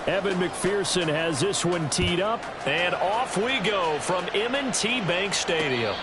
Evan McPherson has this one teed up. And off we go from M&T Bank Stadium.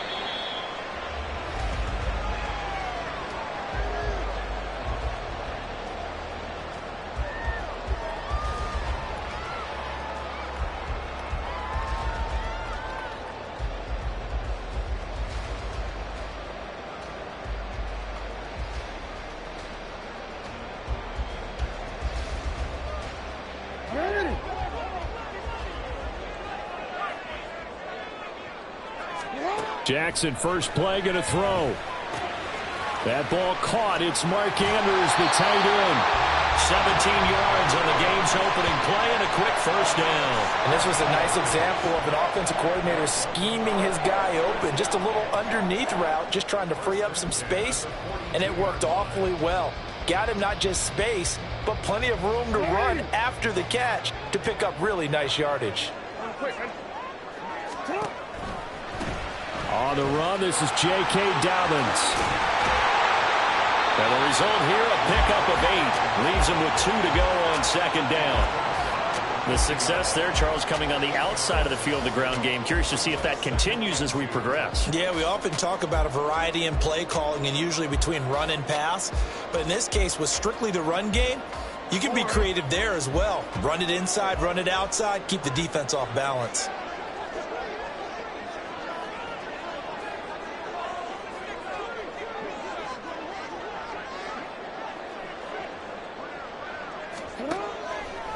Jackson, first play, going to throw. That ball caught. It's Mark Andrews, the tight end. 17 yards on the game's opening play and a quick first down. And this was a nice example of an offensive coordinator scheming his guy open. Just a little underneath route, just trying to free up some space, and it worked awfully well. Got him not just space, but plenty of room to run after the catch to pick up really nice yardage. On the run, this is J.K. Dobbins. And the result here, a pickup of 8. Leaves him with 2 to go on second down. The success there, Charles, coming on the outside of the field, the ground game. Curious to see if that continues as we progress. Yeah, we often talk about a variety in play calling and usually between run and pass. But in this case, with strictly the run game, you can be creative there as well. Run it inside, run it outside, keep the defense off balance.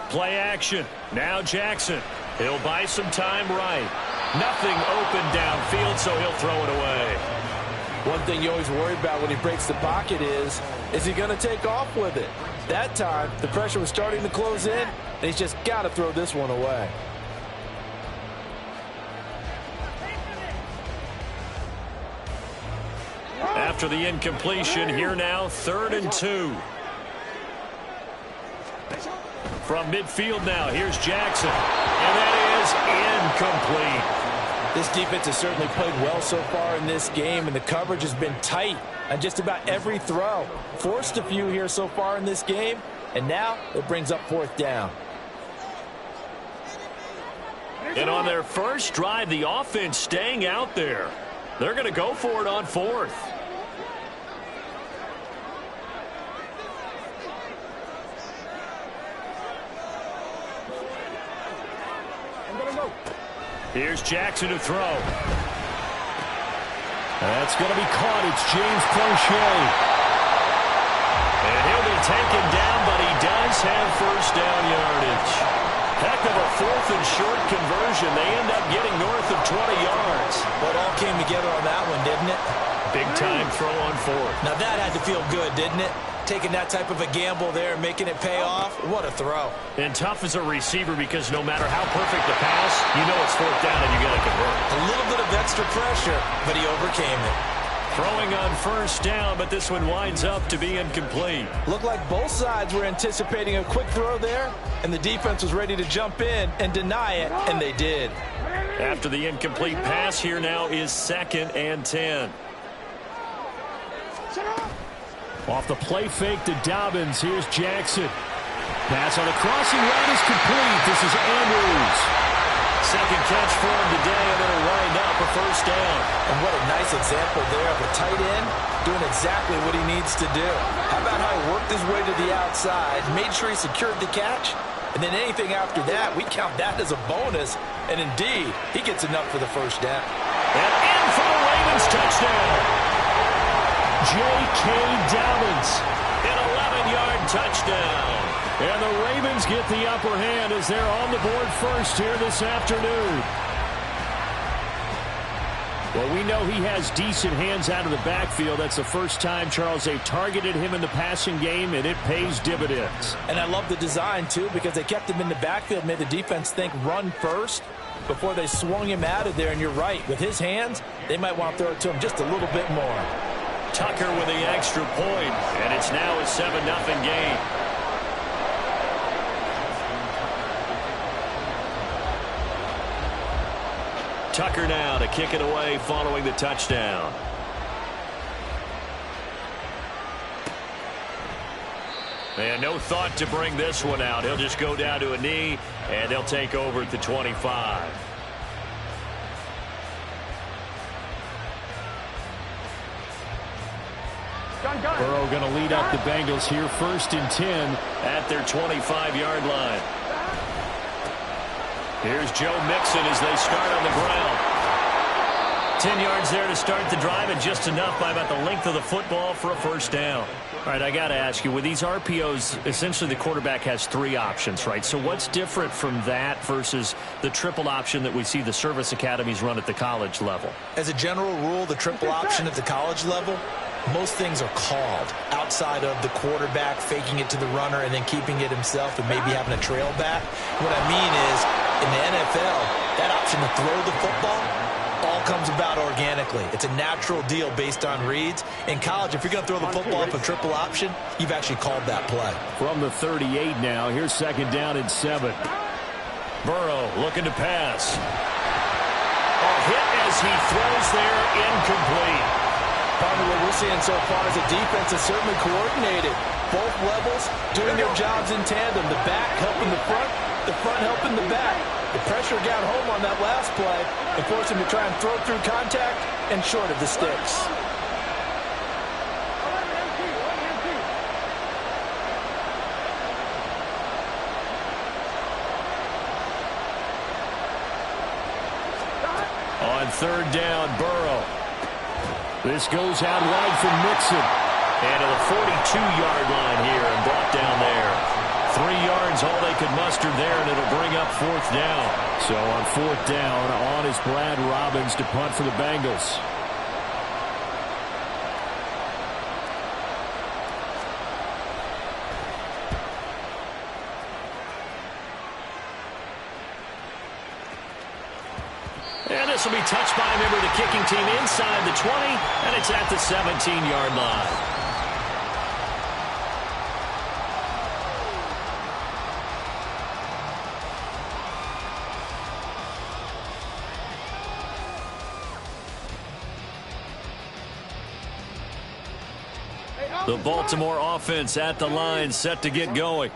Play action. Now Jackson. He'll buy some time right. Nothing open downfield, so he'll throw it away. One thing you always worry about when he breaks the pocket is he going to take off with it? That time, the pressure was starting to close in, and he's just got to throw this one away. After the incompletion, here now, 3rd and 2. From midfield now, here's Jackson. And that is incomplete. This defense has certainly played well so far in this game, and the coverage has been tight on just about every throw. Forced a few here so far in this game, and now it brings up 4th down. And on their first drive, the offense staying out there. They're going to go for it on 4th. Here's Jackson to throw. That's going to be caught. It's James Crochet. And he'll be taken down, but he does have first down yardage. Heck of a 4th and short conversion. They end up getting north of 20 yards. Well, it all came together on that one, didn't it? Big time throw on 4th. Now that had to feel good, didn't it? Taking that type of a gamble there and making it pay off. What a throw. And tough as a receiver because no matter how perfect the pass, you know it's 4th down and you got to convert. A little bit of extra pressure, but he overcame it. Throwing on first down, but this one winds up to be incomplete. Looked like both sides were anticipating a quick throw there, and the defense was ready to jump in and deny it, and they did. After the incomplete pass, here now is 2nd and 10. Off the play fake to Dobbins. Here's Jackson. Pass on the crossing route is complete. This is Andrews. Second catch for him today, and it'll wind up a first down. And what a nice example there of a tight end doing exactly what he needs to do. How about how he worked his way to the outside, made sure he secured the catch, and then anything after that, we count that as a bonus. And indeed, he gets enough for the first down. And in for the Ravens touchdown. J.K. Dobbins. An 11-yard touchdown. And the Ravens get the upper hand as they're on the board first here this afternoon. Well, we know he has decent hands out of the backfield. That's the first time, Charles, they've targeted him in the passing game, and it pays dividends. And I love the design, too, because they kept him in the backfield, made the defense think run first before they swung him out of there. And you're right, with his hands, they might want to throw it to him just a little bit more. Tucker with the extra point, and it's now a 7-0 game. Tucker now to kick it away following the touchdown. And no thought to bring this one out. He'll just go down to a knee, and they'll take over at the 25. Burrow going to lead up the Bengals here, 1st and 10 at their 25-yard line. Here's Joe Mixon as they start on the ground. 10 yards there to start the drive, and just enough by about the length of the football for a first down. All right, I got to ask you, with these RPOs, essentially the quarterback has 3 options, right? So what's different from that versus the triple option that we see the service academies run at the college level? As a general rule, the triple option at the college level, most things are called outside of the quarterback faking it to the runner and then keeping it himself and maybe having a trail back. What I mean is, in the NFL, that option to throw the football all comes about organically. It's a natural deal based on reads. In college, if you're going to throw the football off a triple option, you've actually called that play. From the 38 now, here's 2nd down and 7. Burrow looking to pass. A hit as he throws there, incomplete. Probably what we're seeing so far is a defense is certainly coordinated. Both levels doing their jobs in tandem. The back helping the front helping the back. The pressure got home on that last play and forced him to try and throw through contact and short of the sticks. On 3rd down, Burrow. This goes out wide from Mixon. And to the 42-yard line here and brought down there. 3 yards, all they could muster there, and it'll bring up 4th down. So on 4th down, on is Brad Robbins to punt for the Bengals. And this will be touched by a member of the kicking team inside the 20, and it's at the 17-yard line. The Baltimore offense at the line, set to get going.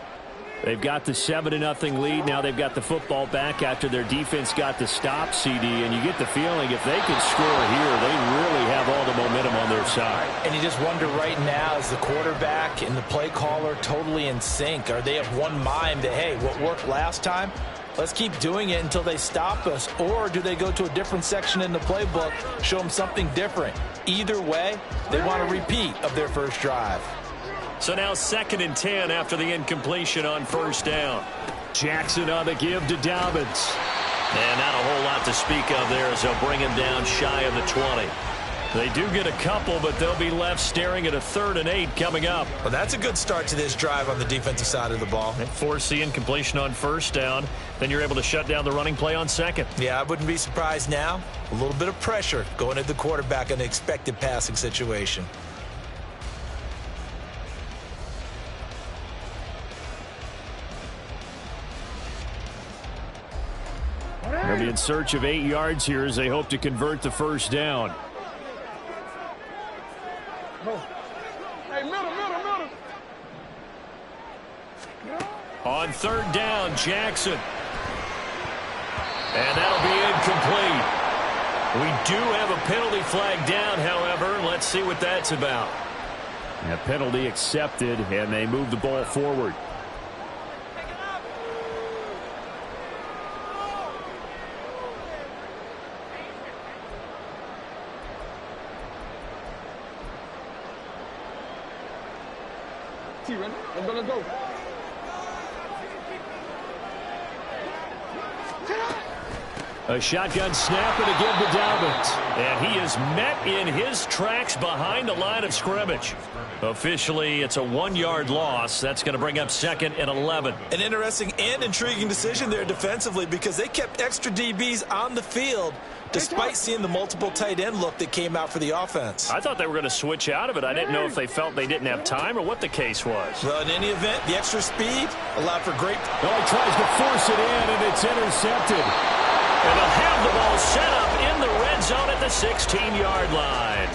They've got the 7-0 lead. Now they've got the football back after their defense got the stop, CD. And you get the feeling if they could score here, they really have all the momentum on their side. And you just wonder right now, is the quarterback and the play caller totally in sync? Are they of one mind that, hey, what worked last time, let's keep doing it until they stop us? Or do they go to a different section in the playbook, show them something different? Either way, they want a repeat of their first drive. So now 2nd and 10 after the incompletion on 1st down. Jackson on the give to Dobbins. And not a whole lot to speak of there as they'll bring him down shy of the 20. They do get a couple, but they'll be left staring at a 3rd and 8 coming up. Well, that's a good start to this drive on the defensive side of the ball. And force the incompletion on 1st down. Then you're able to shut down the running play on 2nd. Yeah, I wouldn't be surprised now. A little bit of pressure going at the quarterback in an expected passing situation. They'll be in search of 8 yards here as they hope to convert the 1st down. Hey, middle. On 3rd down, Jackson. And that'll be incomplete. We do have a penalty flag down, however. Let's see what that's about. A penalty accepted, and they move the ball forward. I'm gonna go. A shotgun snap and a give to Dobbins. And he is met in his tracks behind the line of scrimmage. Officially, it's a 1-yard loss. That's going to bring up 2nd and 11. An interesting and intriguing decision there defensively because they kept extra DBs on the field despite seeing the multiple tight end look that came out for the offense. I thought they were going to switch out of it. I didn't know if they felt they didn't have time or what the case was. Well, in any event, the extra speed allowed for great... Oh, he tries to force it in, and it's intercepted. And they'll have the ball set up in the red zone at the 16-yard line.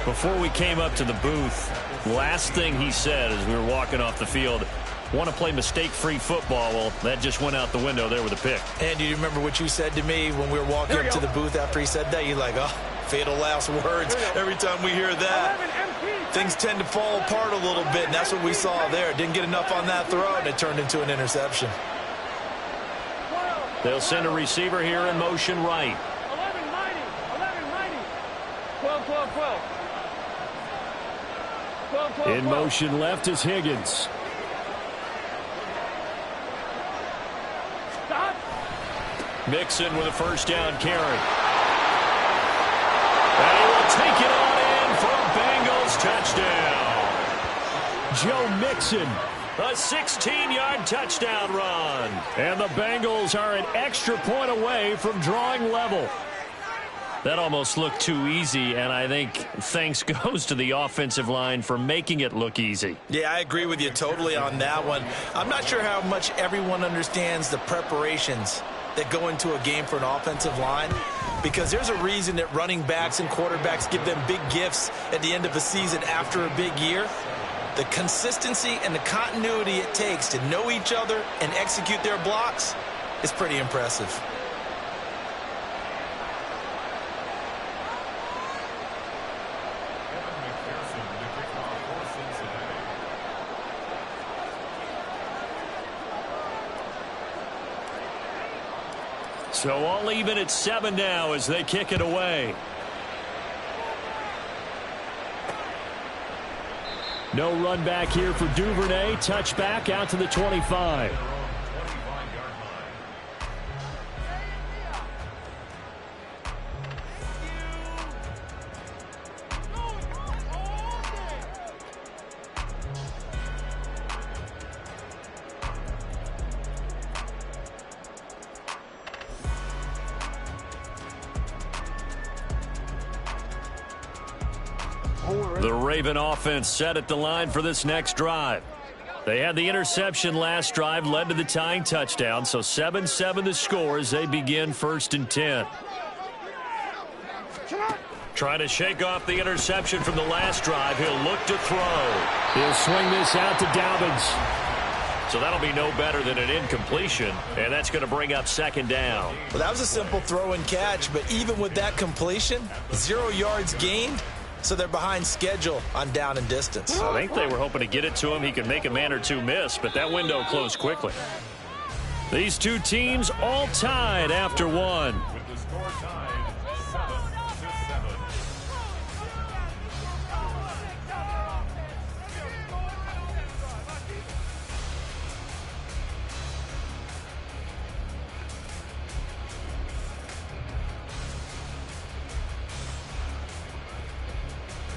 Before we came up to the booth, last thing he said as we were walking off the field, want to play mistake-free football. Well, that just went out the window there with a pick. And do you remember what you said to me when we were walking up to the booth after he said that? You're like, oh, fatal last words. Every time we hear that, things tend to fall apart a little bit, and that's what we saw there. Didn't get enough on that throw, and it turned into an interception. They'll send a receiver here in motion right. 12. In motion left is Higgins. Stop. Mixon with a first down carry. And he will take it on in for a Bengals touchdown. Joe Mixon. A 16-yard touchdown run. And the Bengals are an extra point away from drawing level. That almost looked too easy, and I think thanks goes to the offensive line for making it look easy. Yeah, I agree with you totally on that one. I'm not sure how much everyone understands the preparations that go into a game for an offensive line, because there's a reason that running backs and quarterbacks give them big gifts at the end of a season after a big year. The consistency and the continuity it takes to know each other and execute their blocks is pretty impressive. So all even at 7 now as they kick it away. No run back here for Duvernay. Touchback out to the 25. The Raven offense set at the line for this next drive. They had the interception last drive, led to the tying touchdown, so 7-7 the score as they begin 1st and 10. Trying to shake off the interception from the last drive. He'll look to throw. He'll swing this out to Dobbins. So that'll be no better than an incompletion, and that's going to bring up 2nd down. Well, that was a simple throw and catch, but even with that completion, 0 yards gained. So they're behind schedule on down and distance. I think they were hoping to get it to him. He could make a man or two miss, but that window closed quickly. These two teams all tied after 1. With the score tied 7-7.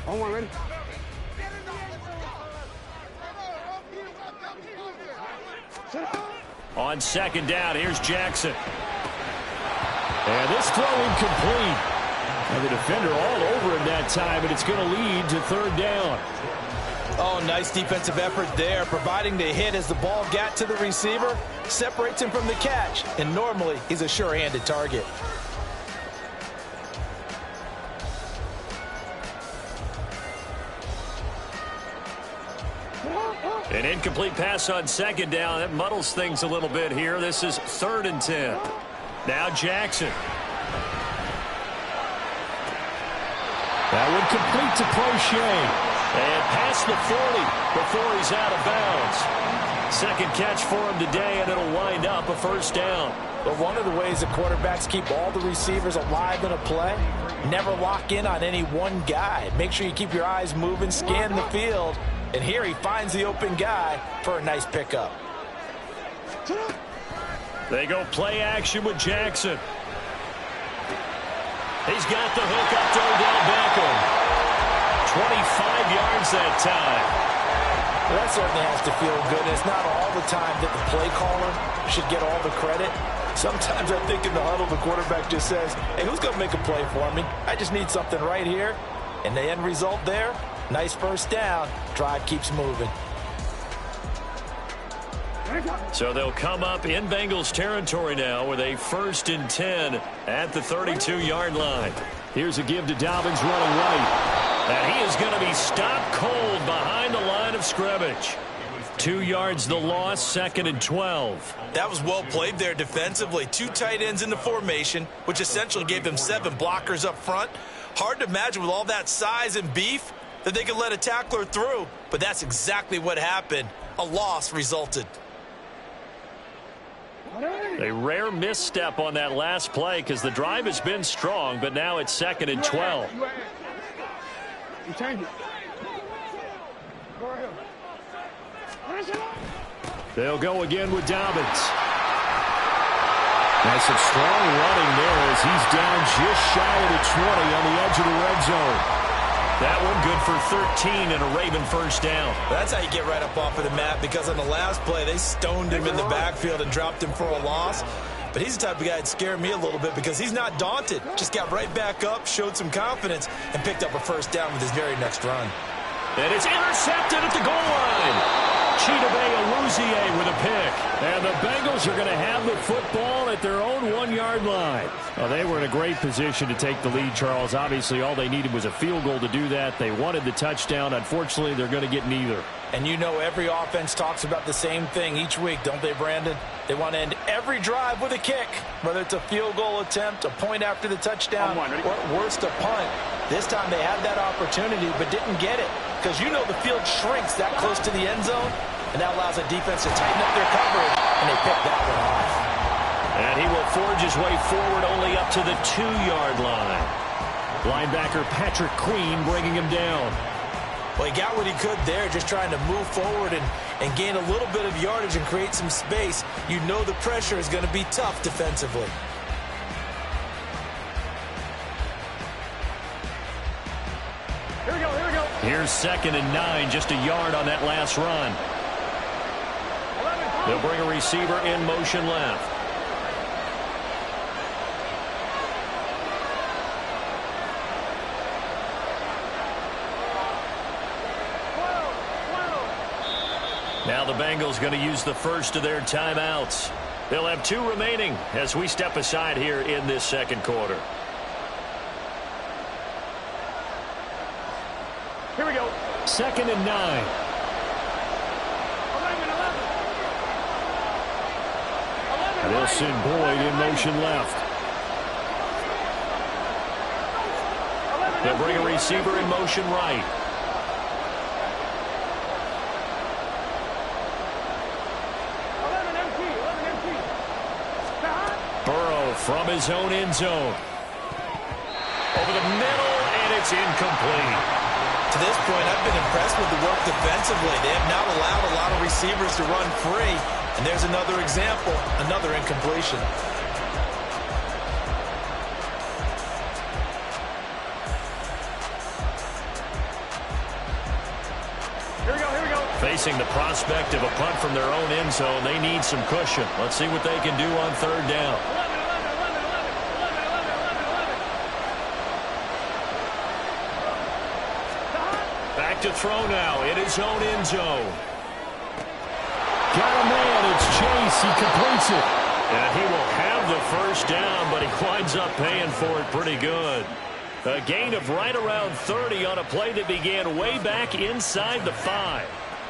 On one, ready? On 2nd down, here's Jackson. And this throw incomplete. And the defender all over him that time, and it's going to lead to 3rd down. Oh, nice defensive effort there, providing the hit as the ball got to the receiver, separates him from the catch, and normally he's a sure-handed target. An incomplete pass on 2nd down. That muddles things a little bit here. This is 3rd and 10. Now Jackson. That would complete to Crochet. And past the 40 before he's out of bounds. 2nd catch for him today, and it'll wind up a 1st down. But one of the ways that quarterbacks keep all the receivers alive in a play, never lock in on any one guy. Make sure you keep your eyes moving, scan the field. And here he finds the open guy for a nice pickup. They go play action with Jackson. He's got the hook up to Odell Beckham. 25 yards that time. Well, that certainly has to feel good. It's not all the time that the play caller should get all the credit. Sometimes I think in the huddle the quarterback just says, hey, who's going to make a play for me? I just need something right here. And the end result there, nice 1st down. Drive keeps moving. So they'll come up in Bengals territory now with a 1st and 10 at the 32-yard line. Here's a give to Dobbins running right. And he is going to be stopped cold behind the line of scrimmage. 2 yards the loss, 2nd and 12. That was well played there defensively. 2 tight ends in the formation, which essentially gave them 7 blockers up front. Hard to imagine with all that size and beef that they could let a tackler through, but that's exactly what happened. A loss resulted. A rare misstep on that last play because the drive has been strong, but now it's 2nd and 12. You change it. Go ahead. They'll go again with Dobbins. That's some strong running there as he's down just shy of the 20 on the edge of the red zone. That one good for 13 and a Raven first down. That's how you get right up off of the mat, because on the last play, they stoned him in the backfield and dropped him for a loss. But he's the type of guy that scared me a little bit because he's not daunted. Just got right back up, showed some confidence, and picked up a first down with his very next run. And it's intercepted at the goal line. Chidobe Awuzie with a pick. And the Bengals are going to have the football at their own 1-yard line. Well, they were in a great position to take the lead, Charles. Obviously, all they needed was a field goal to do that. They wanted the touchdown. Unfortunately, they're going to get neither. And you know every offense talks about the same thing each week, don't they, Brandon? They want to end every drive with a kick, whether it's a field goal attempt, a point after the touchdown, or at worst a punt. This time they had that opportunity but didn't get it, because you know the field shrinks that close to the end zone, and that allows a defense to tighten up their coverage, and they picked that one off. And he will forge his way forward only up to the 2-yard line. Linebacker Patrick Queen bringing him down. Well, he got what he could there, just trying to move forward and gain a little bit of yardage and create some space. You know the pressure is going to be tough defensively. Here we go, here we go. Here's 2nd and 9, just a yard on that last run. 11. They'll bring a receiver in motion left. Now the Bengals going to use the first of their timeouts. They'll have 2 remaining as we step aside here in this second quarter. Here we go. 2nd and 9. 11. They'll send Boyd in motion left. They'll bring a receiver in motion right. From his own end zone. Over the middle, and it's incomplete. To this point, I've been impressed with the work defensively. They have not allowed a lot of receivers to run free. And there's another example, another incompletion. Here we go, here we go. Facing the prospect of a punt from their own end zone, they need some cushion. Let's see what they can do on 3rd down. To throw now in his own end zone. Got a man, it's Chase, he completes it. And he will have the first down, but he winds up paying for it pretty good. A gain of right around 30 on a play that began way back inside the 5.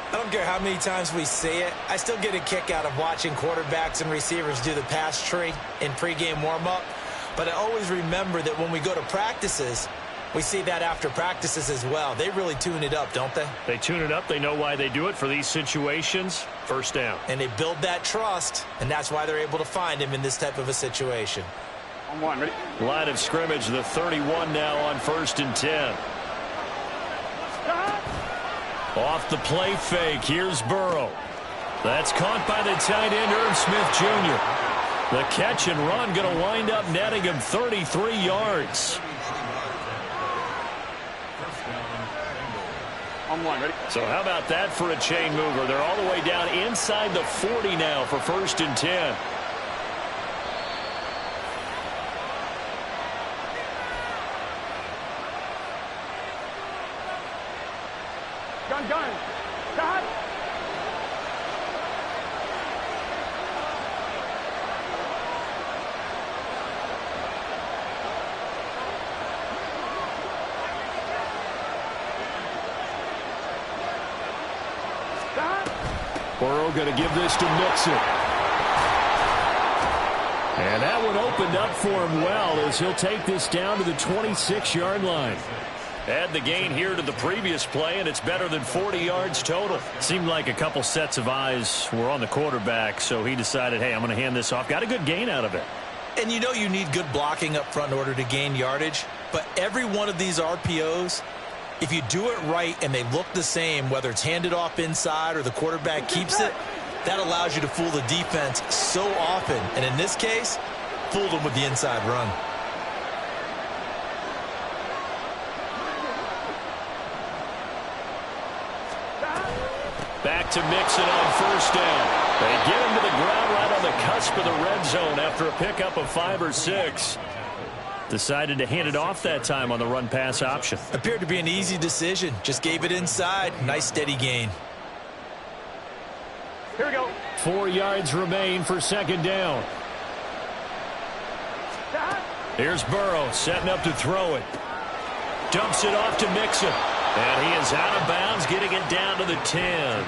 I don't care how many times we see it. I still get a kick out of watching quarterbacks and receivers do the pass tree in pregame warm-up. But I always remember that when we go to practices, we see that after practices as well. They really tune it up, don't they? They tune it up. They know why they do it for these situations. First down. And they build that trust, and that's why they're able to find him in this type of a situation. On 1, ready? Line of scrimmage, the 31 now on 1st and 10. Off the play fake, here's Burrow. That's caught by the tight end, Irv Smith Jr. The catch and run going to wind up netting him 33 yards. On 1, ready? So how about that for a chain mover? They're all the way down inside the 40 now for 1st and 10. Gun. Got. Burrow going to give this to Mixon. And that one opened up for him well as he'll take this down to the 26-yard line. Add the gain here to the previous play, and it's better than 40 yards total. Seemed like a couple sets of eyes were on the quarterback, so he decided, hey, I'm going to hand this off. Got a good gain out of it. And you know you need good blocking up front in order to gain yardage, but every one of these RPOs, if you do it right and they look the same, whether it's handed off inside or the quarterback keeps it, that allows you to fool the defense so often. And in this case, fooled them with the inside run. Back to Mixon on first down. They get him to the ground right on the cusp of the red zone after a pickup of 5 or 6. Decided to hand it off that time on the run-pass option. Appeared to be an easy decision. Just gave it inside. Nice steady gain. Here we go. 4 yards remain for second down. Here's Burrow setting up to throw it. Dumps it off to Mixon. And he is out of bounds, getting it down to the 10.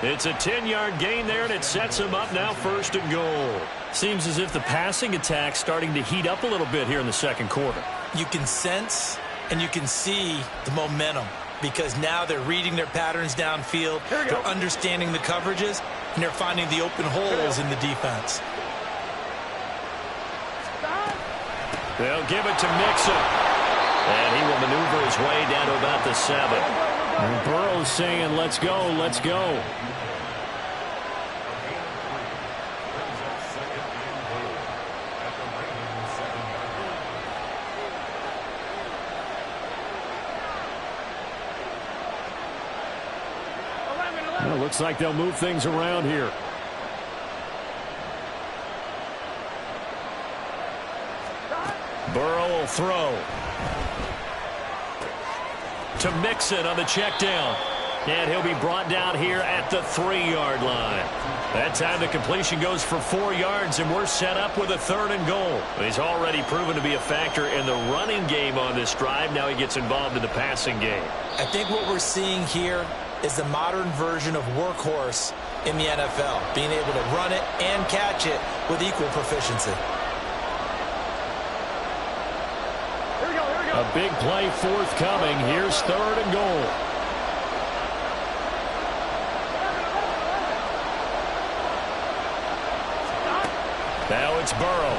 It's a 10-yard gain there, and it sets him up now 1st and goal. Seems as if the passing attack's starting to heat up a little bit here in the second quarter. You can sense and you can see the momentum because now they're reading their patterns downfield, they're understanding the coverages, and they're finding the open holes in the defense. They'll give it to Mixon. And he will maneuver his way down to about the 7. And Burrow's saying, let's go, let's go. Well, it looks like they'll move things around here. Burrow will throw. To Mixon on the check down. And he'll be brought down here at the 3-yard line. That time the completion goes for 4 yards, and we're set up with a 3rd and goal. He's already proven to be a factor in the running game on this drive. Now he gets involved in the passing game. I think what we're seeing here is the modern version of workhorse in the NFL, being able to run it and catch it with equal proficiency. A big play forthcoming. Here's 3rd and goal. Now it's Burrow.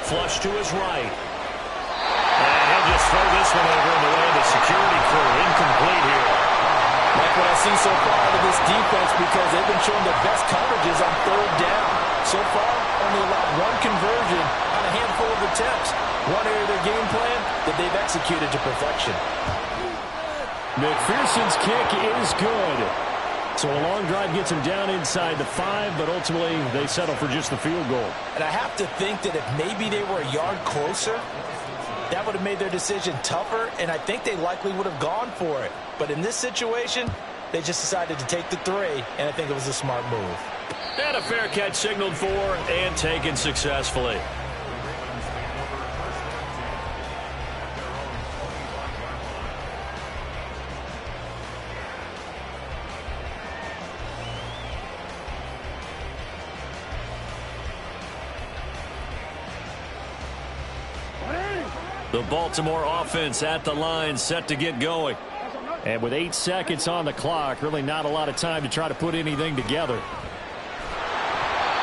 Flush to his right. And he'll just throw this one over in the way of the security crew. Incomplete here. Like what I've seen so far out of this defense because they've been showing their best coverages on 3rd down. So far, only allowed 1 conversion on a handful of attempts. One area of their game plan that they've executed to perfection. McPherson's kick is good. So a long drive gets him down inside the 5, but ultimately they settle for just the field goal. And I have to think that if maybe they were a yard closer, that would have made their decision tougher, and I think they likely would have gone for it. But in this situation, they just decided to take the 3, and I think it was a smart move. And a fair catch signaled for and taken successfully. The Baltimore offense at the line, set to get going. And with 8 seconds on the clock, really not a lot of time to try to put anything together.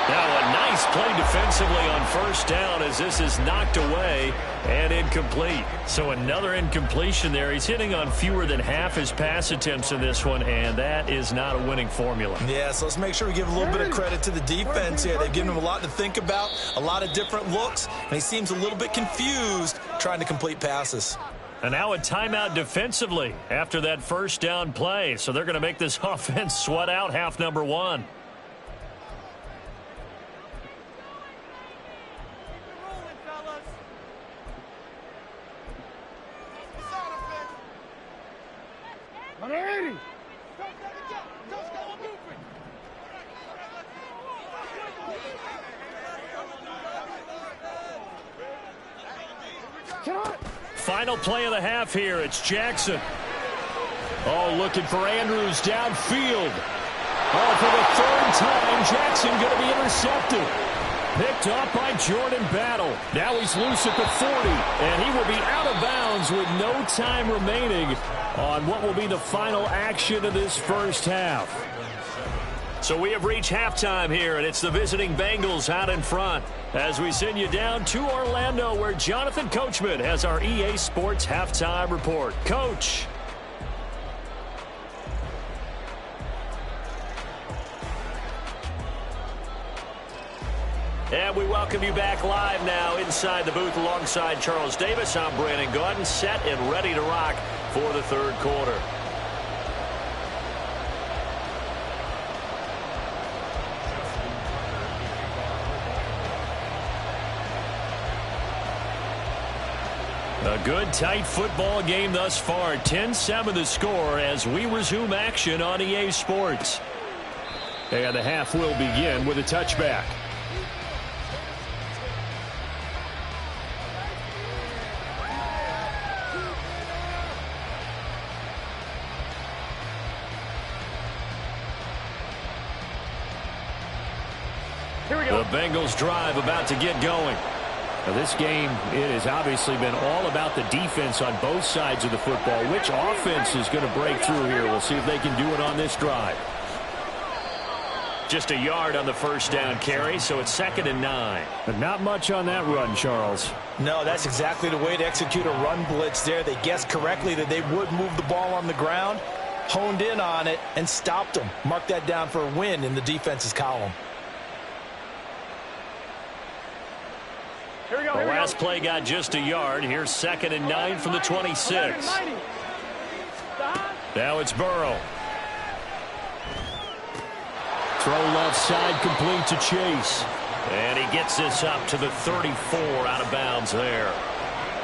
Now a nice play defensively on 1st down as this is knocked away and incomplete. So another incompletion there. He's hitting on fewer than half his pass attempts in this one, and that is not a winning formula. Yeah, so let's make sure we give a little bit of credit to the defense here. They've given him a lot to think about, a lot of different looks, and he seems a little bit confused trying to complete passes. And now a timeout defensively after that 1st down play. So they're going to make this offense sweat out half number 1. Final play of the half here. It's Jackson. Oh, looking for Andrews downfield. Oh, for the third time, Jackson going to be intercepted. Picked up by Jordan Battle. Now he's loose at the 40, and he will be out of bounds with no time remaining on what will be the final action of this first half. So we have reached halftime here, and it's the visiting Bengals out in front as we send you down to Orlando, where Jonathan Coachman has our EA Sports halftime report. Coach. And we welcome you back live now inside the booth alongside Charles Davis. I'm Brandon Gaudin, set and ready to rock for the third quarter. A good, tight football game thus far. 10-7 the score as we resume action on EA Sports. And the half will begin with a touchback. The Bengals drive about to get going. Now this game, it has obviously been all about the defense on both sides of the football. Which offense is going to break through here? We'll see if they can do it on this drive. Just a yard on the first down carry, so it's 2nd and 9. But not much on that run, Charles. No, that's exactly the way to execute a run blitz there. They guessed correctly that they would move the ball on the ground, honed in on it, and stopped them. Mark that down for a win in the defense's column. The last play got just a yard. Here's 2nd and 9 from the 26. Now it's Burrow. Throw left side, complete to Chase. And he gets this up to the 34, out of bounds there.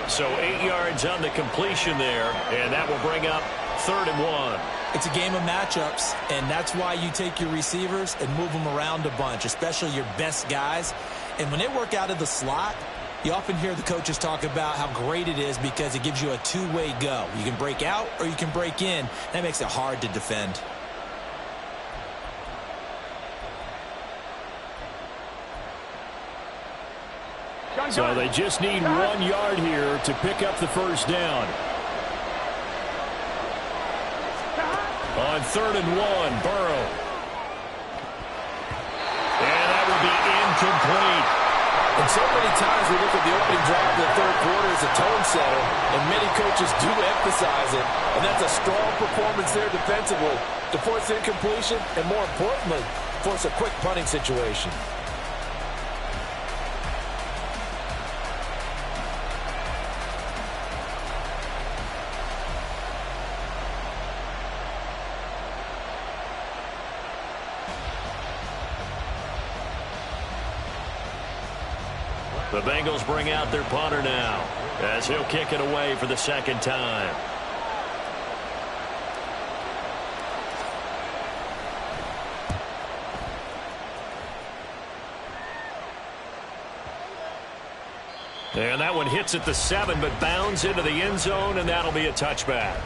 So 8 yards on the completion there, and that will bring up 3rd and 1. It's a game of matchups, and that's why you take your receivers and move them around a bunch, especially your best guys. And when they work out of the slot, you often hear the coaches talk about how great it is because it gives you a two-way go. You can break out or you can break in. That makes it hard to defend. So they just need 1 yard here to pick up the first down. On 3rd and 1, Burrow. And that will be incomplete. And so many times we look at the opening drive of the third quarter as a tone setter, and many coaches do emphasize it. And that's a strong performance there defensively to force incompletion and, more importantly, force a quick punting situation. The Bengals bring out their punter now as he'll kick it away for the 2nd time. And that one hits at the 7, but bounds into the end zone, and that'll be a touchback.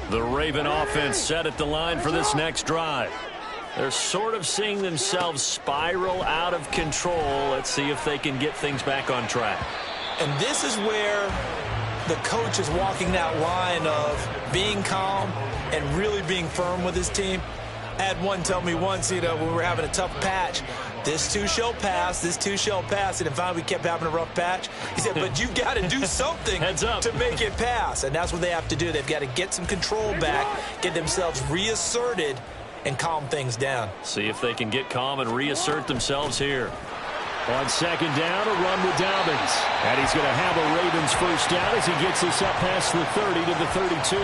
The Raven offense set at the line for this next drive. They're sort of seeing themselves spiral out of control. Let's see if they can get things back on track. And this is where the coach is walking that line of being calm and really being firm with his team. I had one tell me once, when we were having a tough patch, this too shall pass, this too shall pass. And then finally we kept having a rough patch. He said, but you've got to do something to make it pass. And that's what they have to do. They've got to get some control back, get themselves reasserted, and calm things down. See if they can get calm and reassert themselves here. On 2nd down, a run with Dobbins. And he's going to have a Ravens first down as he gets this up past the 30 to the 32.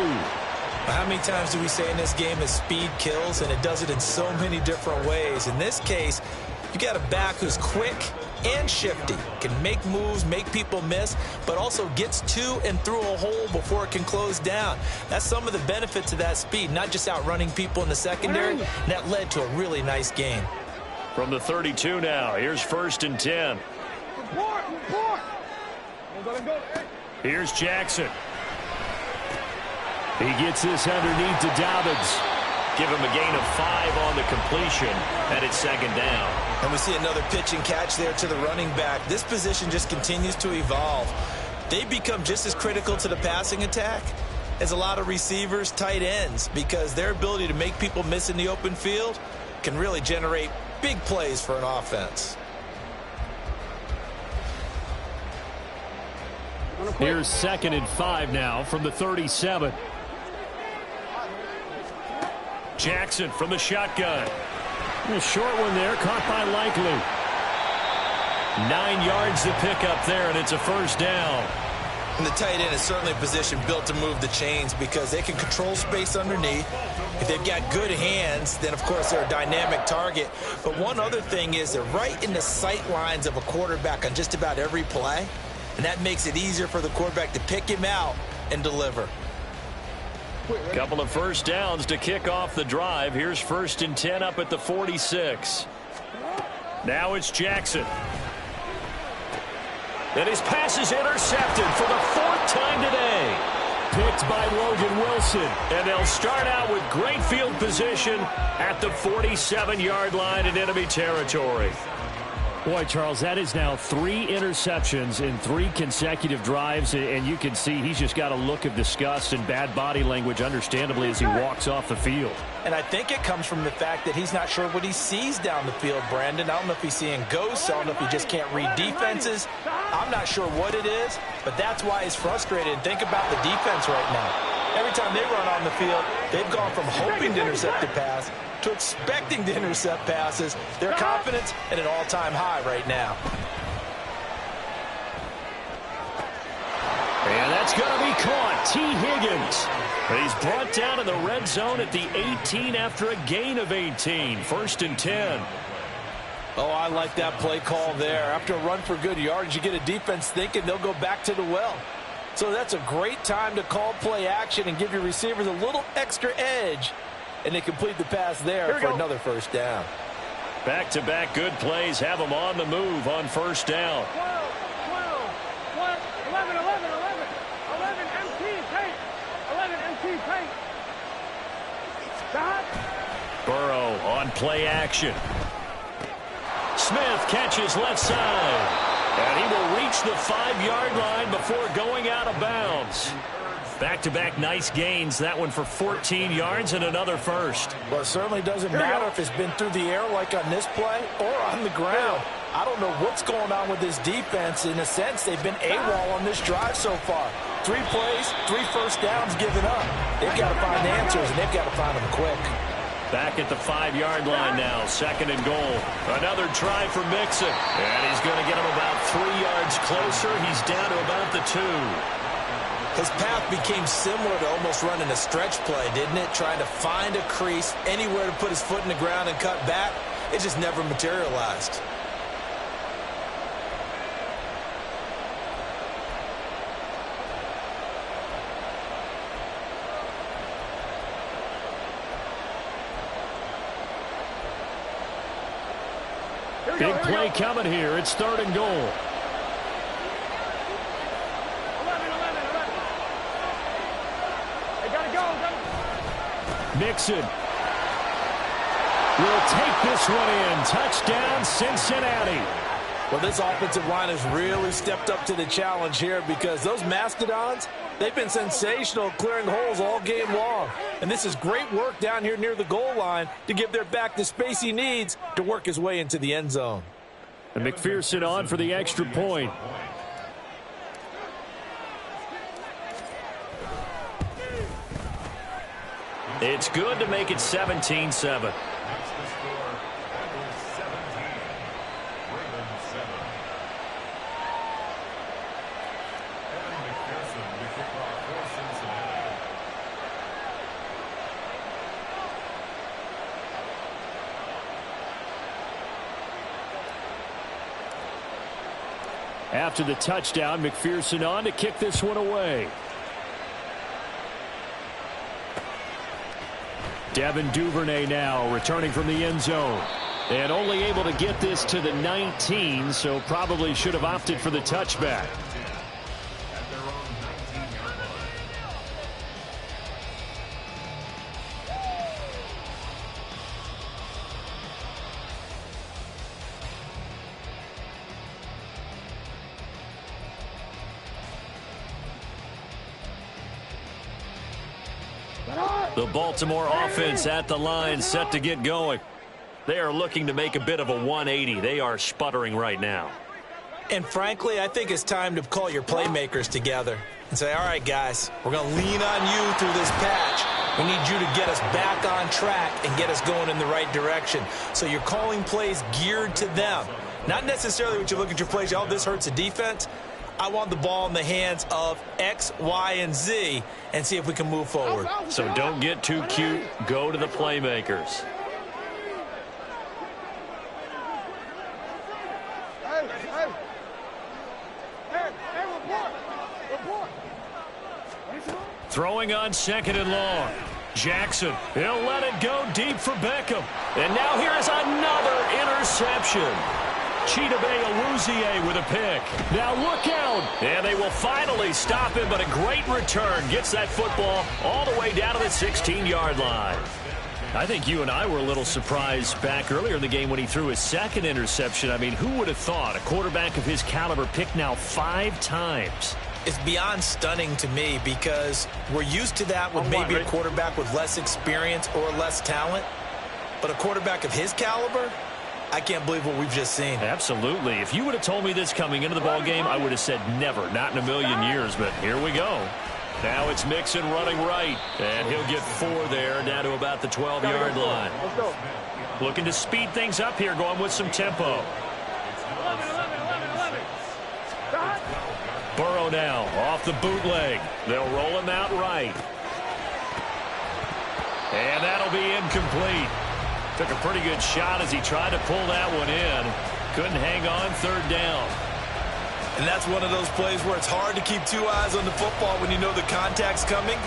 How many times do we say in this game that speed kills, and it does it in so many different ways? In this case, you got a back who's quick and shifty, can make moves, make people miss, but also gets to and through a hole before it can close down. That's some of the benefits of that speed, not just outrunning people in the secondary. And that led to a really nice game. From the 32 now, here's 1st and 10. Here's Jackson. He gets this underneath to Dobbins. Give him a gain of 5 on the completion, and it's second down. And we see another pitch and catch there to the running back. This position just continues to evolve. They become just as critical to the passing attack as a lot of receivers, tight ends, because their ability to make people miss in the open field can really generate big plays for an offense. Here's 2nd and 5 now from the 37. Jackson from the shotgun. A short one there, caught by Likely. 9 yards to pick up there, and it's a first down. And the tight end is certainly a position built to move the chains because they can control space underneath. If they've got good hands, then, of course, they're a dynamic target. But one other thing is they're right in the sight lines of a quarterback on just about every play, and that makes it easier for the quarterback to pick him out and deliver. Couple of first downs to kick off the drive. Here's 1st and 10 up at the 46. Now it's Jackson. And his pass is intercepted for the 4th time today. Picked by Logan Wilson. And they'll start out with great field position at the 47-yard line in enemy territory. Boy, Charles, that is now 3 interceptions in 3 consecutive drives, and you can see he's just got a look of disgust and bad body language, understandably, as he walks off the field. And I think it comes from the fact that he's not sure what he sees down the field, Brandon. I don't know if he's seeing ghosts. I don't know if he just can't read defenses. I'm not sure what it is, but that's why he's frustrated. And think about the defense right now. Every time they run on the field, they've gone from hoping to intercept the pass to expecting to intercept passes. Their confidence at an all-time high right now. And that's going to be caught. T. Higgins. He's brought down in the red zone at the 18 after a gain of 18. 1st and 10. Oh, I like that play call there. After a run for good yardage, you get a defense thinking they'll go back to the well. So that's a great time to call play action and give your receivers a little extra edge. And they complete the pass there for another first down. Back-to-back good plays have them on the move on 1st down. 11 empty paint. 11 empty paint. Stop. Burrow on play action. Smith catches left side. And he will reach the 5-yard line before going out of bounds. Back-to-back nice gains. That one for 14 yards and another first. Well, it certainly doesn't matter if it's been through the air like on this play or on the ground. I don't know what's going on with this defense. In a sense, they've been AWOL on this drive so far. 3 plays, 3 first downs given up. They've got to find answers, and they've got to find them quick. Back at the 5-yard line now. 2nd and goal. Another try for Mixon. And he's going to get him about 3 yards closer. He's down to about the 2. His path became similar to almost running a stretch play, didn't it? Trying to find a crease, anywhere to put his foot in the ground and cut back. It just never materialized. Big play coming here. It's 3rd and goal. 11. They got to go. Mixon will take this one in. Touchdown, Cincinnati. Well, this offensive line has really stepped up to the challenge here because those Mastodons, they've been sensational clearing holes all game long. And this is great work down here near the goal line to give their back the space he needs to work his way into the end zone. And McPherson on for the extra point. It's good to make it 17-7. After the touchdown, McPherson on to kick this one away. Devin Duvernay now returning from the end zone. And only able to get this to the 19, so probably should have opted for the touchback. The Baltimore offense at the line, set to get going. They are looking to make a bit of a 180. They are sputtering right now. And frankly, I think it's time to call your playmakers together and say, all right, guys, we're going to lean on you through this patch. We need you to get us back on track and get us going in the right direction. So you're calling plays geared to them. Not necessarily when you look at your plays, oh, this hurts the defense. I want the ball in the hands of X, Y, and Z and see if we can move forward. So don't get too cute. Go to the playmakers. Throwing on 2nd and long. Jackson, he'll let it go deep for Beckham. And now here is another interception. Chidobe Awuzie with a pick. Now look out. And they will finally stop him, but a great return. Gets that football all the way down to the 16-yard line. I think you and I were a little surprised back earlier in the game when he threw his 2nd interception. I mean, who would have thought a quarterback of his caliber picked now 5 times? It's beyond stunning to me because we're used to that with maybe a quarterback with less experience or less talent. But a quarterback of his caliber, I can't believe what we've just seen. Absolutely. If you would have told me this coming into the ball game, I would have said never, not in a million years. But here we go. Now it's Mixon running right, and he'll get 4 there, down to about the 12-yard line. Looking to speed things up here, going with some tempo. Burrow now off the bootleg. They'll roll him out right. And that'll be incomplete. Took a pretty good shot as he tried to pull that one in. Couldn't hang on, 3rd down. And that's one of those plays where it's hard to keep 2 eyes on the football when you know the contact's coming,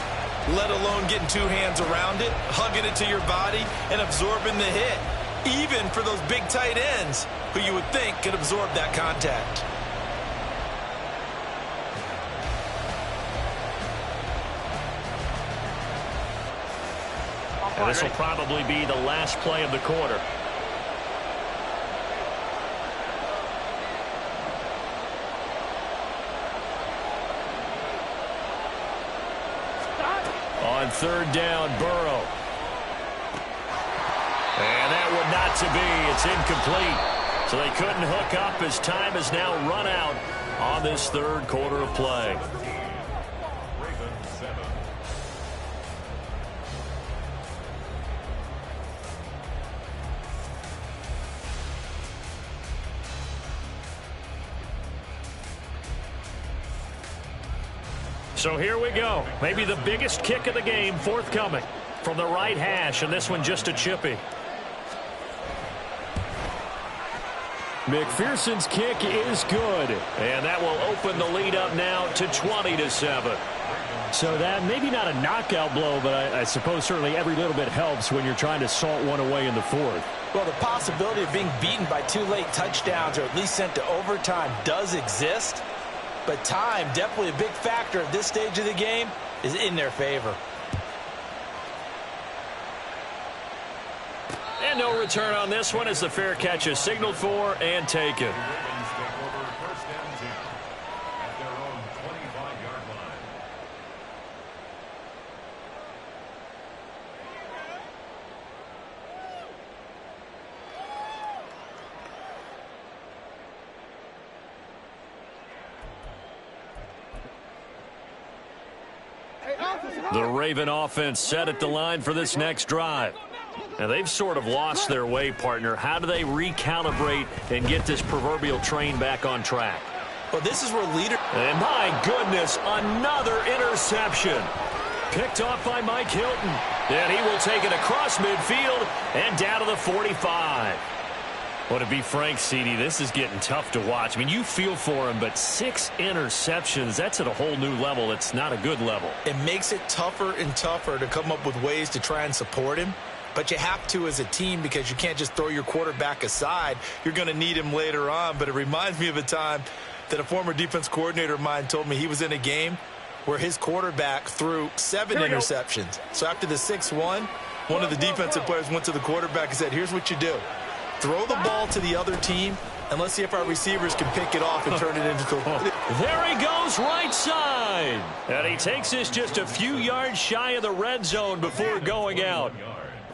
let alone getting 2 hands around it, hugging it to your body, and absorbing the hit. Even for those big tight ends who you would think could absorb that contact. And this will probably be the last play of the quarter. On 3rd down, Burrow. And that one not to be. It's incomplete. So they couldn't hook up as time has now run out on this 3rd quarter of play. So here we go. Maybe the biggest kick of the game forthcoming from the right hash, and this one just a chippy. McPherson's kick is good. And that will open the lead up now to 20-7. So that maybe not a knockout blow, but I suppose certainly every little bit helps when you're trying to salt one away in the 4th. Well, the possibility of being beaten by 2 late touchdowns or at least sent to overtime does exist. But time, definitely a big factor at this stage of the game, is in their favor. And no return on this one as the fair catch is signaled for and taken. The Raven offense set at the line for this next drive. Now, they've sort of lost their way, partner. How do they recalibrate and get this proverbial train back on track? Well, this is where leader... And my goodness, another interception. Picked off by Mike Hilton. And he will take it across midfield and down to the 45. Well, to be frank, CD, this is getting tough to watch. I mean, you feel for him, but 6 interceptions, that's at a whole new level. It's not a good level. It makes it tougher and tougher to come up with ways to try and support him. But you have to as a team because you can't just throw your quarterback aside. You're going to need him later on. But it reminds me of a time that a former defense coordinator of mine told me he was in a game where his quarterback threw 7 interceptions. So after the 6-1, one of the defensive players went to the quarterback and said, here's what you do. Throw the ball to the other team, and let's see if our receivers can pick it off and turn it into There he goes, right side. And he takes this just a few yards shy of the red zone before going out.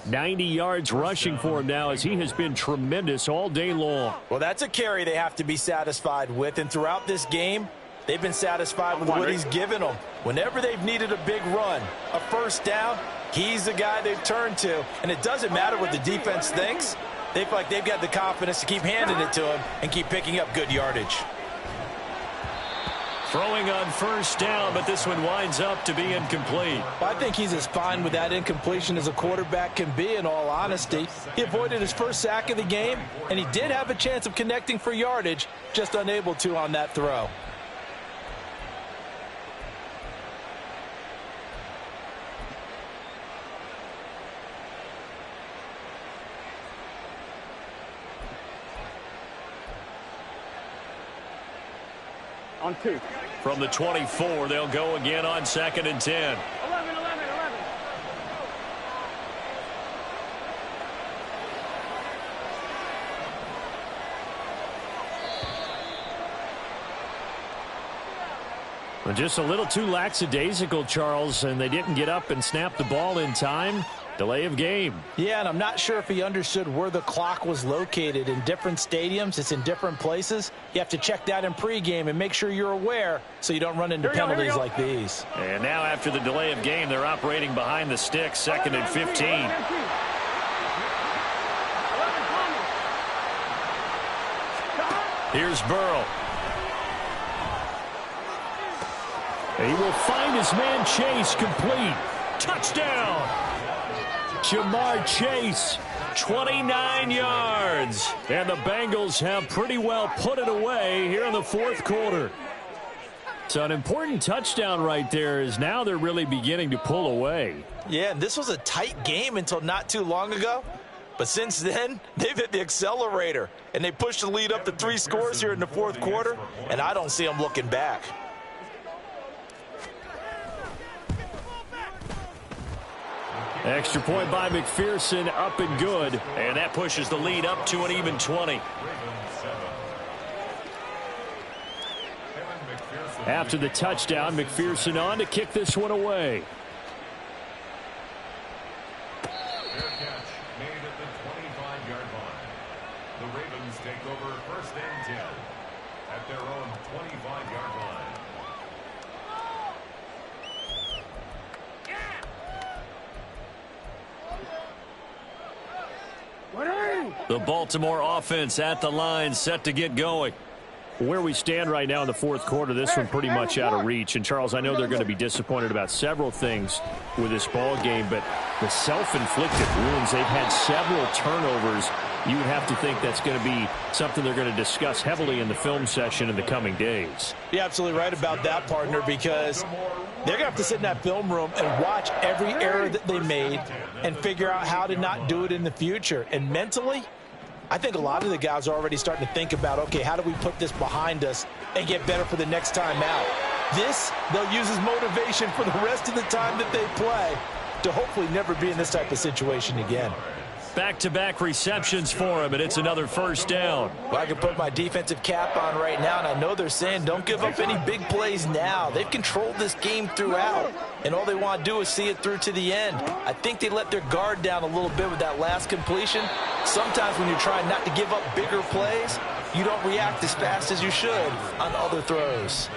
90 yards rushing for him now as he has been tremendous all day long. Well, that's a carry they have to be satisfied with. And throughout this game, they've been satisfied with what he's given them. Whenever they've needed a big run, a first down, he's the guy they've turned to. And it doesn't matter what the defense thinks. They feel like they've got the confidence to keep handing it to him and keep picking up good yardage. Throwing on first down, but this one winds up to be incomplete. Well, I think he's as fine with that incompletion as a quarterback can be, in all honesty. He avoided his first sack of the game, and he did have a chance of connecting for yardage, just unable to on that throw. On 2. From the 24, they'll go again on 2nd and 10. 11. Well, just a little too lackadaisical, Charles, and they didn't get up and snap the ball in time. Delay of game. Yeah, and I'm not sure if he understood where the clock was located. In different stadiums, it's in different places. You have to check that in pregame and make sure you're aware so you don't run into penalties like these. And now after the delay of game, they're operating behind the sticks, 2nd and 15. Here's Burrow. He will find his man Chase complete. Touchdown! Jamar Chase. 29 yards. And the Bengals have pretty well put it away here in the fourth quarter. So an important touchdown right there is now they're really beginning to pull away. Yeah, and this was a tight game until not too long ago. But since then, they've hit the accelerator. And they pushed the lead up to 3 scores here in the fourth quarter. And I don't see them looking back. Extra point by McPherson, up and good. And that pushes the lead up to an even 20. After the touchdown, McPherson on to kick this one away. Fair catch made at the 25-yard line. The Ravens take over 1st and 10 at their own 25-yard line. The Baltimore offense at the line, set to get going. Where we stand right now in the fourth quarter, this one pretty much out of reach. And, Charles, I know they're going to be disappointed about several things with this ball game, but the self-inflicted wounds, they've had several turnovers. You would have to think that's going to be something they're going to discuss heavily in the film session in the coming days. You're absolutely right about that, partner, because they're going to have to sit in that film room and watch every error that they made and figure out how to not do it in the future. And mentally, I think a lot of the guys are already starting to think about, okay, how do we put this behind us and get better for the next time out? This, they'll use as motivation for the rest of the time that they play to hopefully never be in this type of situation again. Back-to-back receptions for him, and it's another first down. Well, I can put my defensive cap on right now, and I know they're saying don't give up any big plays now. They've controlled this game throughout, and all they want to do is see it through to the end. I think they let their guard down a little bit with that last completion. Sometimes when you're trying not to give up bigger plays, you don't react as fast as you should on other throws.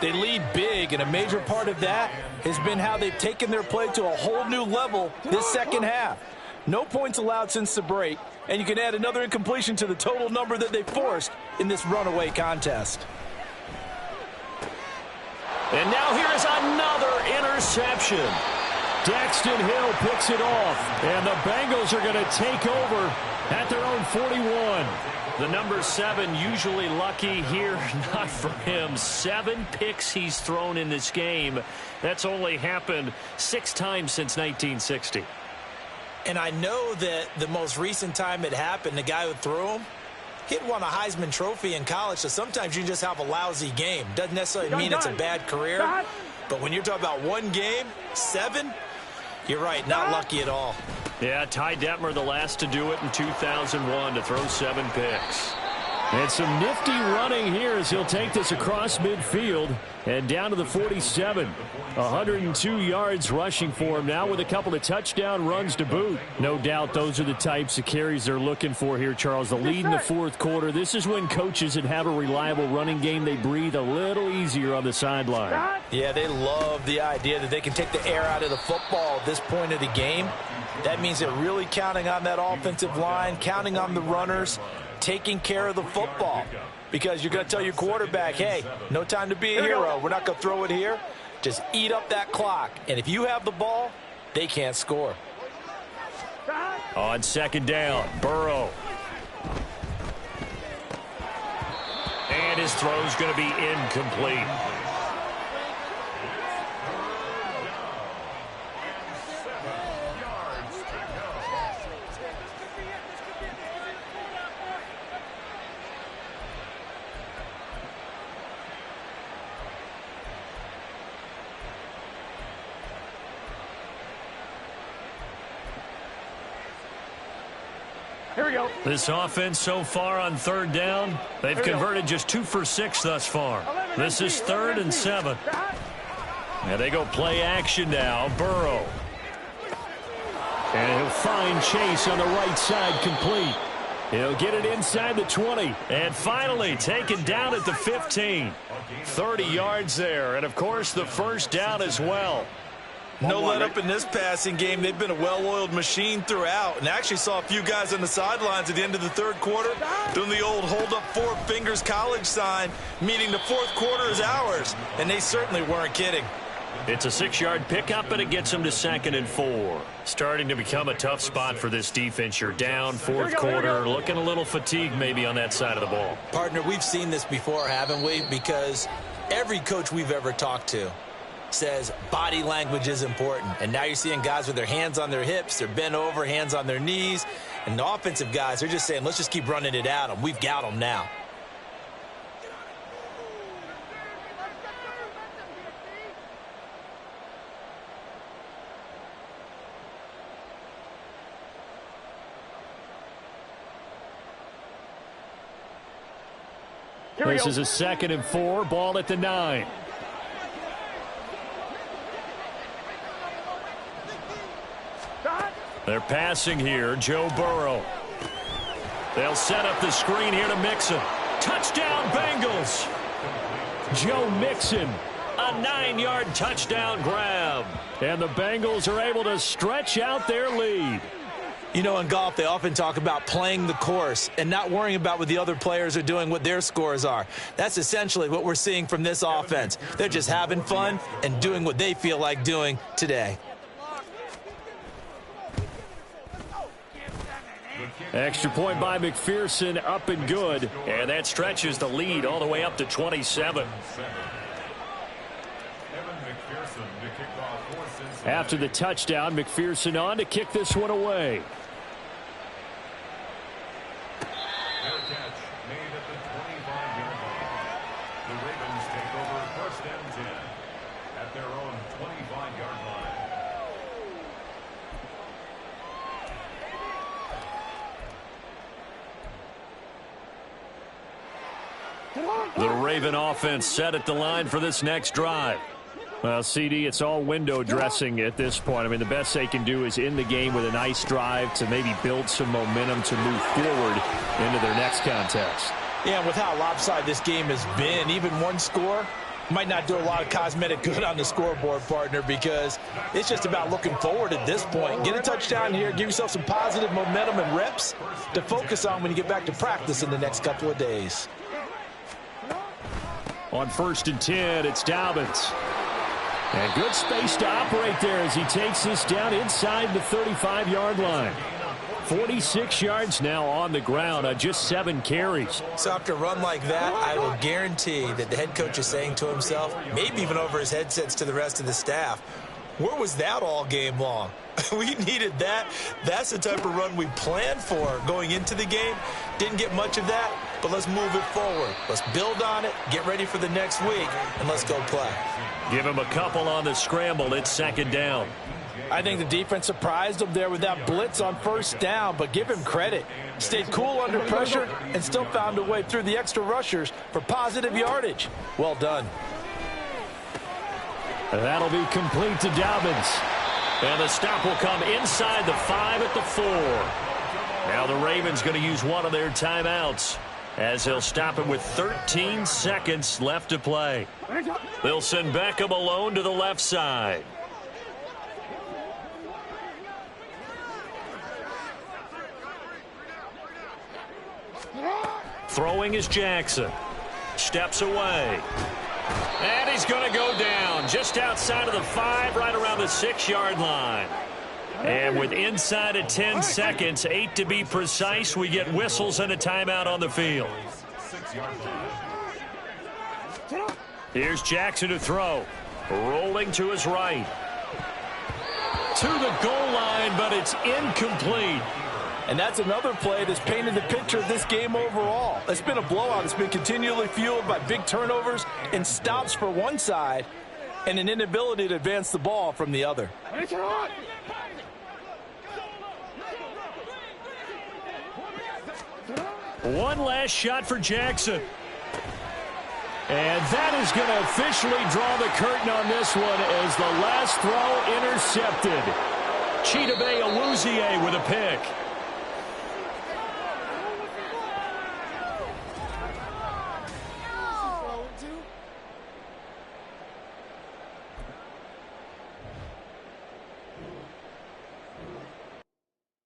They lead big, and a major part of that has been how they've taken their play to a whole new level this second half. No points allowed since the break, and you can add another incompletion to the total number that they forced in this runaway contest. And now here is another interception. Daxton Hill picks it off, and the Bengals are going to take over at their own 41. The number 7 usually lucky here, not for him. 7 picks he's thrown in this game. That's only happened 6 times since 1960. And I know that the most recent time it happened, the guy who threw him, he'd won a Heisman Trophy in college, so sometimes you just have a lousy game. Doesn't necessarily mean it's a bad career. But when you're talking about one game, 7, you're right, not lucky at all. Yeah, Ty Detmer, the last to do it in 2001, to throw 7 picks. And some nifty running here as he'll take this across midfield and down to the 47. 102 yards rushing for him now with a couple of touchdown runs to boot. No doubt those are the types of carries they're looking for here, Charles. The lead in the fourth quarter. This is when coaches that have a reliable running game, they breathe a little easier on the sideline. Yeah, they love the idea that they can take the air out of the football at this point of the game. That means they're really counting on that offensive line, counting on the runners, taking care of the football. Because you're going to tell your quarterback, hey, no time to be a hero. We're not going to throw it here. Just eat up that clock. And if you have the ball, they can't score. On second down, Burrow. And his throw's going to be incomplete. Here we go. This offense so far on third down, they've converted just 2 for 6 thus far. This is 3rd and 7. And they go play action now. Burrow. And he'll find Chase on the right side complete. He'll get it inside the 20. And finally taken down at the 15. 30 yards there. And, of course, the first down as well. No let up in this passing game. They've been a well-oiled machine throughout. And I actually saw a few guys on the sidelines at the end of the third quarter doing the old hold up 4 fingers college sign, meaning the fourth quarter is ours. And they certainly weren't kidding. It's a 6-yard pickup, and it gets them to 2nd and 4. Starting to become a tough spot for this defense. You're down fourth quarter, looking a little fatigued maybe on that side of the ball. Partner, we've seen this before, haven't we? Because every coach we've ever talked to says body language is important. And now you're seeing guys with their hands on their hips, they're bent over, hands on their knees. And the offensive guys, they're just saying, let's just keep running it at them. We've got them now. This is a 2nd and 4, ball at the 9. They're passing here, Joe Burrow. They'll set up the screen here to Mixon. Touchdown, Bengals. Joe Mixon. A 9-yard touchdown grab. And the Bengals are able to stretch out their lead. You know, in golf, they often talk about playing the course and not worrying about what the other players are doing, what their scores are. That's essentially what we're seeing from this offense. They're just having fun and doing what they feel like doing today. Extra point by McPherson, up and good. And that stretches the lead all the way up to 27. After the touchdown, McPherson on to kick this one away. Fair catch made at the 25-yard line. The Ravens take over 1st and 10 at their own 25-yard line. The Raven offense set at the line for this next drive. Well, CD, it's all window dressing at this point. I mean, the best they can do is in the game with a nice drive to maybe build some momentum to move forward into their next contest. Yeah, and with how lopsided this game has been, even one score might not do a lot of cosmetic good on the scoreboard, partner, because it's just about looking forward at this point. Get a touchdown here, give yourself some positive momentum and reps to focus on when you get back to practice in the next couple of days. On 1st and 10, it's Dobbins. And good space to operate there as he takes this down inside the 35-yard line. 46 yards now on the ground on just 7 carries. So after a run like that, I will guarantee that the head coach is saying to himself, maybe even over his headsets to the rest of the staff, where was that all game long? We needed that. That's the type of run we planned for going into the game. Didn't get much of that, but let's move it forward. Let's build on it, get ready for the next week, and let's go play. Give him a couple on the scramble. It's 2nd down. I think the defense surprised him there with that blitz on first down, but give him credit. Stayed cool under pressure and still found a way through the extra rushers for positive yardage. Well done. That'll be complete to Dobbins. And the stop will come inside the 5 at the 4. Now the Ravens going to use one of their timeouts as they'll stop him with 13 seconds left to play. They'll send Beckham alone to the left side. Throwing is Jackson. Steps away. And he's going to go down just outside of the 5, right around the 6-yard line. And with inside of 10 seconds, 8 to be precise, we get whistles and a timeout on the field. Here's Jackson to throw. Rolling to his right. To the goal line, but it's incomplete. And that's another play that's painted the picture of this game overall. It's been a blowout. It's been continually fueled by big turnovers and stops for one side and an inability to advance the ball from the other. One last shot for Jackson. And that is going to officially draw the curtain on this one as the last throw intercepted. Chidobe Awuzie with a pick.